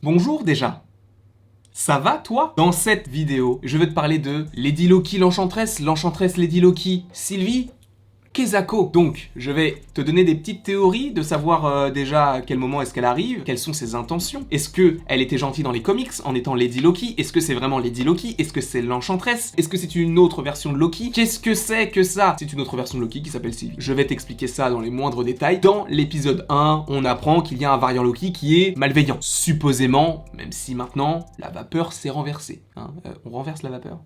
Bonjour déjà. Ça va toi? Dans cette vidéo, je vais te parler de Lady Loki l'enchantresse Lady Loki, Sylvie, Kezako. Donc, je vais te donner des petites théories de savoir déjà à quel moment est-ce qu'elle arrive, quelles sont ses intentions. Est-ce que elle était gentille dans les comics en étant Lady Loki? Est-ce que c'est vraiment Lady Loki? Est-ce que c'est l'enchantresse? Est-ce que c'est une autre version de Loki? Qu'est-ce que c'est que ça? C'est une autre version de Loki qui s'appelle Sylvie. Je vais t'expliquer ça dans les moindres détails. Dans l'épisode 1, on apprend qu'il y a un variant Loki qui est malveillant. Supposément, même si maintenant, la vapeur s'est renversée. On renverse la vapeur?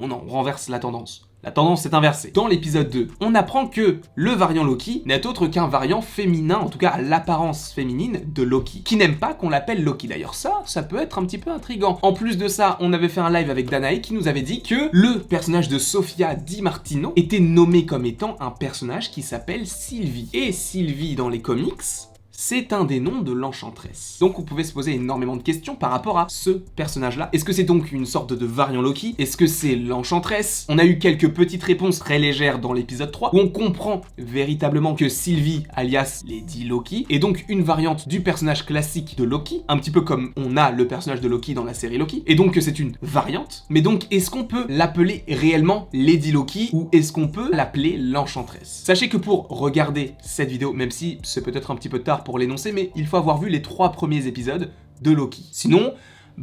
Non, on renverse la tendance. La tendance est inversée. Dans l'épisode 2, on apprend que le variant Loki n'est autre qu'un variant féminin, en tout cas à l'apparence féminine de Loki, qui n'aime pas qu'on l'appelle Loki. D'ailleurs ça peut être un petit peu intriguant. En plus de ça, on avait fait un live avec Danae qui nous avait dit que le personnage de Sofia Di Martino était nommé comme étant un personnage qui s'appelle Sylvie. Et Sylvie dans les comics, c'est un des noms de l'enchantresse. Donc on pouvait se poser énormément de questions par rapport à ce personnage-là. Est-ce que c'est donc une sorte de variant Loki? Est-ce que c'est l'enchantresse? On a eu quelques petites réponses très légères dans l'épisode 3, où on comprend véritablement que Sylvie, alias Lady Loki, est donc une variante du personnage classique de Loki, un petit peu comme on a le personnage de Loki dans la série Loki, et donc que c'est une variante. Mais donc, est-ce qu'on peut l'appeler réellement Lady Loki, ou est-ce qu'on peut l'appeler l'enchantresse? Sachez que pour regarder cette vidéo, même si c'est peut-être un petit peu tard pour l'énoncer, mais il faut avoir vu les 3 premiers épisodes de Loki. Sinon, de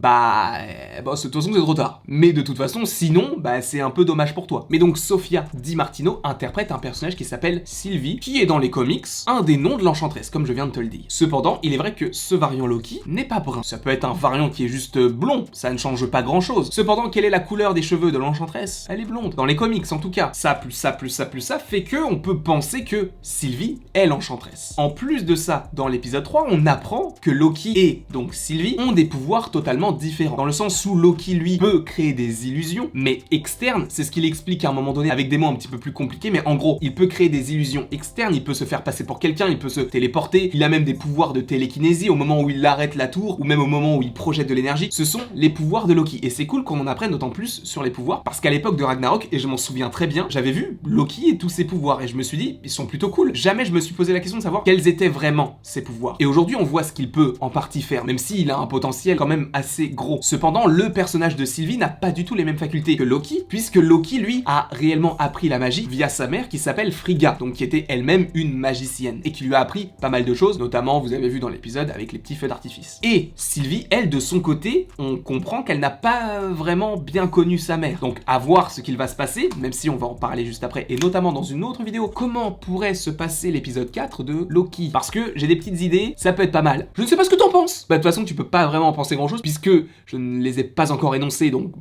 toute façon c'est trop tard. Mais de toute façon, sinon, c'est un peu dommage pour toi. Mais donc Sofia Di Martino interprète un personnage qui s'appelle Sylvie, qui est dans les comics un des noms de l'enchantresse, comme je viens de te le dire. Cependant, il est vrai que ce variant Loki n'est pas brun. Ça peut être un variant qui est juste blond, ça ne change pas grand chose. Cependant, quelle est la couleur des cheveux de l'enchantresse? Elle est blonde. Dans les comics en tout cas. Ça plus ça fait que on peut penser que Sylvie est l'enchantresse. En plus de ça, dans l'épisode 3, on apprend que Loki et donc Sylvie ont des pouvoirs totalement différents. Dans le sens où Loki, lui, peut créer des illusions, mais externes. C'est ce qu'il explique à un moment donné avec des mots un petit peu plus compliqués, mais en gros, il peut créer des illusions externes, il peut se faire passer pour quelqu'un, il peut se téléporter, il a même des pouvoirs de télékinésie au moment où il arrête la tour, ou même au moment où il projette de l'énergie. Ce sont les pouvoirs de Loki. Et c'est cool qu'on en apprenne d'autant plus sur les pouvoirs, parce qu'à l'époque de Ragnarok, et je m'en souviens très bien, j'avais vu Loki et tous ses pouvoirs, et je me suis dit, ils sont plutôt cool. Jamais je me suis posé la question de savoir quels étaient vraiment ses pouvoirs. Et aujourd'hui, on voit ce qu'il peut en partie faire, même s'il a un potentiel quand même assez gros. Cependant, le personnage de Sylvie n'a pas du tout les mêmes facultés que Loki, puisque Loki, lui, a réellement appris la magie via sa mère qui s'appelle Frigga, donc qui était elle-même une magicienne, et qui lui a appris pas mal de choses, notamment, vous avez vu dans l'épisode avec les petits feux d'artifice. Et Sylvie, elle, de son côté, on comprend qu'elle n'a pas vraiment bien connu sa mère. Donc, à voir ce qu'il va se passer, même si on va en parler juste après, et notamment dans une autre vidéo, comment pourrait se passer l'épisode 4 de Loki. Parce que j'ai des petites idées, ça peut être pas mal. Je ne sais pas ce que t'en penses. De toute façon, tu peux pas vraiment en penser grand-chose, puisque je ne les ai pas encore énoncés, donc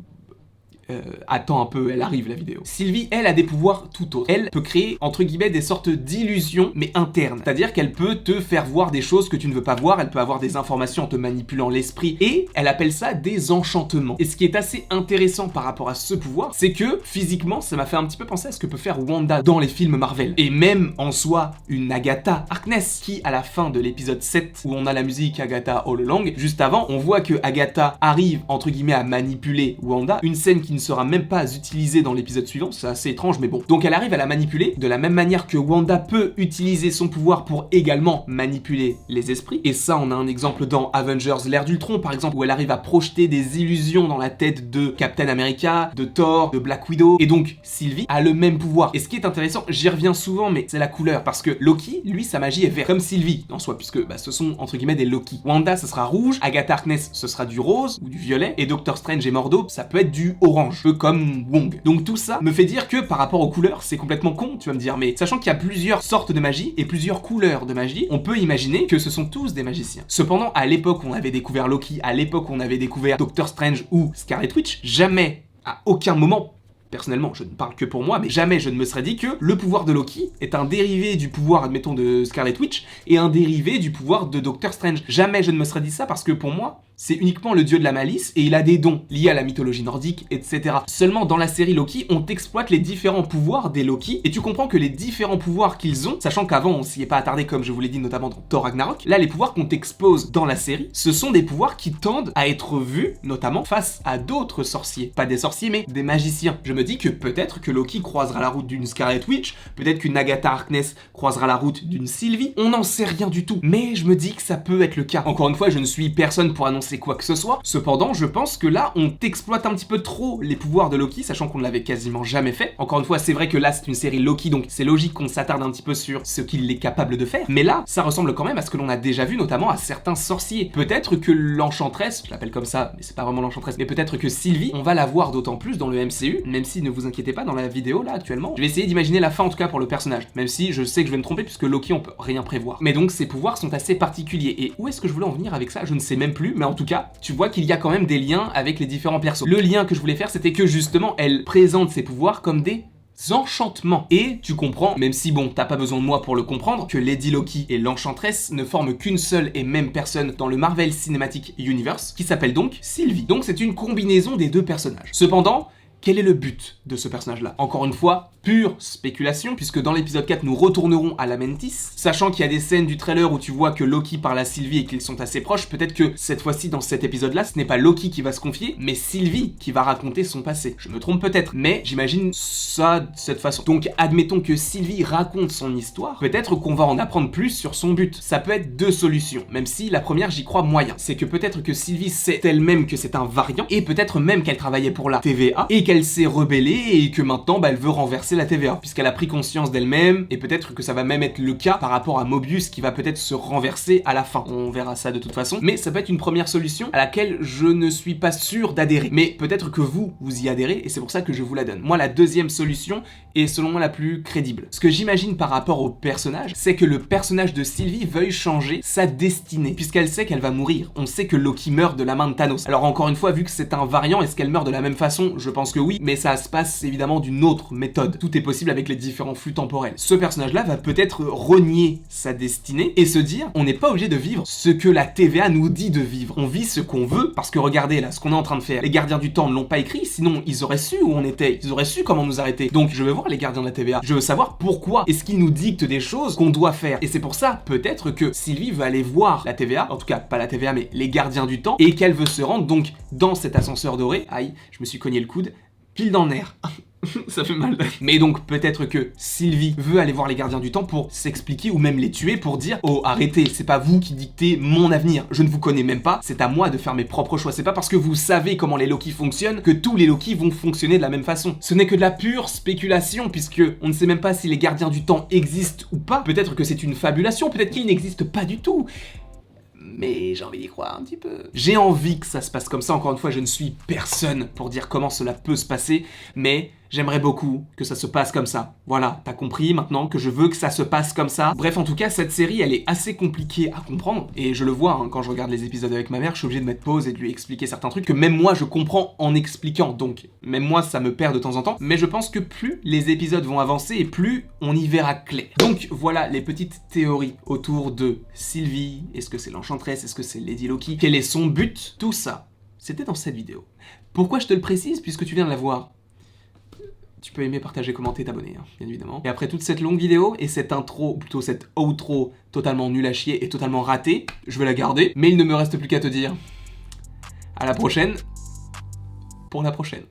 attends un peu, elle arrive la vidéo. Sylvie, elle, a des pouvoirs tout autres. Elle peut créer, entre guillemets, des sortes d'illusions, mais internes. C'est-à-dire qu'elle peut te faire voir des choses que tu ne veux pas voir, elle peut avoir des informations en te manipulant l'esprit, et elle appelle ça des enchantements. Et ce qui est assez intéressant par rapport à ce pouvoir, c'est que, physiquement, ça m'a fait un petit peu penser à ce que peut faire Wanda dans les films Marvel. Et même, en soi, une Agatha Harkness, qui, à la fin de l'épisode 7, où on a la musique Agatha All Along, juste avant, on voit que Agatha arrive, entre guillemets, à manipuler Wanda, une scène qui ne sera même pas utilisée dans l'épisode suivant, c'est assez étrange mais bon. Donc elle arrive à la manipuler de la même manière que Wanda peut utiliser son pouvoir pour également manipuler les esprits, et ça on a un exemple dans Avengers l'ère d'Ultron par exemple, où elle arrive à projeter des illusions dans la tête de Captain America, de Thor, de Black Widow, et donc Sylvie a le même pouvoir. Et ce qui est intéressant, j'y reviens souvent, mais c'est la couleur, parce que Loki, lui, sa magie est verte, comme Sylvie en soi, puisque ce sont entre guillemets des Loki. Wanda, ce sera rouge, Agatha Harkness, ce sera du rose ou du violet, et Doctor Strange et Mordo, ça peut être du orange, peu comme Wong. Donc tout ça me fait dire que par rapport aux couleurs, c'est complètement con, tu vas me dire, mais sachant qu'il y a plusieurs sortes de magie et plusieurs couleurs de magie, on peut imaginer que ce sont tous des magiciens. Cependant, à l'époque où on avait découvert Loki, à l'époque où on avait découvert Doctor Strange ou Scarlet Witch, jamais, à aucun moment, personnellement, je ne parle que pour moi, mais jamais je ne me serais dit que le pouvoir de Loki est un dérivé du pouvoir, admettons, de Scarlet Witch et un dérivé du pouvoir de Doctor Strange. Jamais je ne me serais dit ça, parce que pour moi, c'est uniquement le dieu de la malice et il a des dons liés à la mythologie nordique, etc. Seulement dans la série Loki, on t'exploite les différents pouvoirs des Loki et tu comprends que les différents pouvoirs qu'ils ont, sachant qu'avant on s'y est pas attardé comme je vous l'ai dit notamment dans Thor Ragnarok, là les pouvoirs qu'on t'expose dans la série, ce sont des pouvoirs qui tendent à être vus notamment face à d'autres sorciers. Pas des sorciers mais des magiciens. Je me me dis que peut-être que Loki croisera la route d'une Scarlet Witch, peut-être qu'une Agatha Harkness croisera la route d'une Sylvie, on n'en sait rien du tout, mais je me dis que ça peut être le cas. Encore une fois, je ne suis personne pour annoncer quoi que ce soit, cependant, je pense que là, on exploite un petit peu trop les pouvoirs de Loki, sachant qu'on ne l'avait quasiment jamais fait. Encore une fois, c'est vrai que là, c'est une série Loki, donc c'est logique qu'on s'attarde un petit peu sur ce qu'il est capable de faire, mais là, ça ressemble quand même à ce que l'on a déjà vu, notamment à certains sorciers. Peut-être que l'Enchantress, je l'appelle comme ça, mais c'est pas vraiment l'Enchantress, mais peut-être que Sylvie, on va la voir d'autant plus dans le MCU, même si ne vous inquiétez pas, dans la vidéo là actuellement, je vais essayer d'imaginer la fin en tout cas pour le personnage, même si je sais que je vais me tromper puisque Loki on peut rien prévoir. Mais donc ses pouvoirs sont assez particuliers, et où est-ce que je voulais en venir avec ça, je ne sais même plus, mais en tout cas, tu vois qu'il y a quand même des liens avec les différents persos. Le lien que je voulais faire, c'était que justement, elle présente ses pouvoirs comme des enchantements. Et tu comprends, même si bon, t'as pas besoin de moi pour le comprendre, que Lady Loki et l'Enchantress ne forment qu'une seule et même personne dans le Marvel Cinematic Universe, qui s'appelle donc Sylvie. Donc c'est une combinaison des deux personnages. Cependant, quel est le but de ce personnage-là? Encore une fois, pure spéculation, puisque dans l'épisode 4, nous retournerons à Lamentis, sachant qu'il y a des scènes du trailer où tu vois que Loki parle à Sylvie et qu'ils sont assez proches, peut-être que cette fois-ci, dans cet épisode-là, ce n'est pas Loki qui va se confier, mais Sylvie qui va raconter son passé. Je me trompe peut-être, mais j'imagine ça de cette façon. Donc, admettons que Sylvie raconte son histoire, peut-être qu'on va en apprendre plus sur son but. Ça peut être deux solutions, même si la première, j'y crois moyen. C'est que peut-être que Sylvie sait elle-même que c'est un variant, et peut-être même qu'elle travaillait pour la TVA, et qu'elle s'est rebellée, et que maintenant, elle veut renverser la TVA, puisqu'elle a pris conscience d'elle-même, et peut-être que ça va même être le cas par rapport à Mobius qui va peut-être se renverser à la fin. On verra ça de toute façon, mais ça peut être une première solution à laquelle je ne suis pas sûr d'adhérer. Mais peut-être que vous y adhérez, et c'est pour ça que je vous la donne. Moi, la deuxième solution est selon moi la plus crédible. Ce que j'imagine par rapport au personnage, c'est que le personnage de Sylvie veuille changer sa destinée, puisqu'elle sait qu'elle va mourir. On sait que Loki meurt de la main de Thanos. Alors encore une fois, vu que c'est un variant, est-ce qu'elle meurt de la même façon? Je pense que oui, mais ça se passe évidemment d'une autre méthode. Tout est possible avec les différents flux temporels. Ce personnage-là va peut-être renier sa destinée et se dire, on n'est pas obligé de vivre ce que la TVA nous dit de vivre. On vit ce qu'on veut, parce que regardez là, ce qu'on est en train de faire. Les gardiens du temps ne l'ont pas écrit, sinon ils auraient su où on était, ils auraient su comment nous arrêter. Donc je veux voir les gardiens de la TVA. Je veux savoir pourquoi est-ce qu'ils nous dictent des choses qu'on doit faire. Et c'est pour ça, peut-être que Sylvie veut aller voir la TVA, en tout cas pas la TVA, mais les gardiens du temps, et qu'elle veut se rendre donc dans cet ascenseur doré. Aïe, je me suis cogné le coude, pile dans le nerf. Ça fait mal. Mais donc peut-être que Sylvie veut aller voir les gardiens du temps pour s'expliquer ou même les tuer pour dire « Oh arrêtez, c'est pas vous qui dictez mon avenir, je ne vous connais même pas, c'est à moi de faire mes propres choix. C'est pas parce que vous savez comment les Loki fonctionnent que tous les Loki vont fonctionner de la même façon. » Ce n'est que de la pure spéculation puisque on ne sait même pas si les gardiens du temps existent ou pas. Peut-être que c'est une fabulation, peut-être qu'ils n'existent pas du tout. Mais j'ai envie d'y croire un petit peu. J'ai envie que ça se passe comme ça, encore une fois, je ne suis personne pour dire comment cela peut se passer, mais j'aimerais beaucoup que ça se passe comme ça. Voilà, t'as compris maintenant que je veux que ça se passe comme ça. Bref, en tout cas, cette série, elle est assez compliquée à comprendre, et je le vois, hein, quand je regarde les épisodes avec ma mère, je suis obligé de mettre pause et de lui expliquer certains trucs que même moi, je comprends en expliquant, donc même moi, ça me perd de temps en temps, mais je pense que plus les épisodes vont avancer, et plus on y verra clair. Donc voilà les petites théories autour de Sylvie, est-ce que c'est l'Enchantress, est-ce que c'est Lady Loki, quel est son but, tout ça, c'était dans cette vidéo. Pourquoi je te le précise, puisque tu viens de la voir? Tu peux aimer, partager, commenter, t'abonner, hein, bien évidemment. Et après toute cette longue vidéo, et cette intro, ou plutôt cette outro totalement nulle à chier et totalement ratée, je vais la garder, mais il ne me reste plus qu'à te dire à la prochaine, pour la prochaine.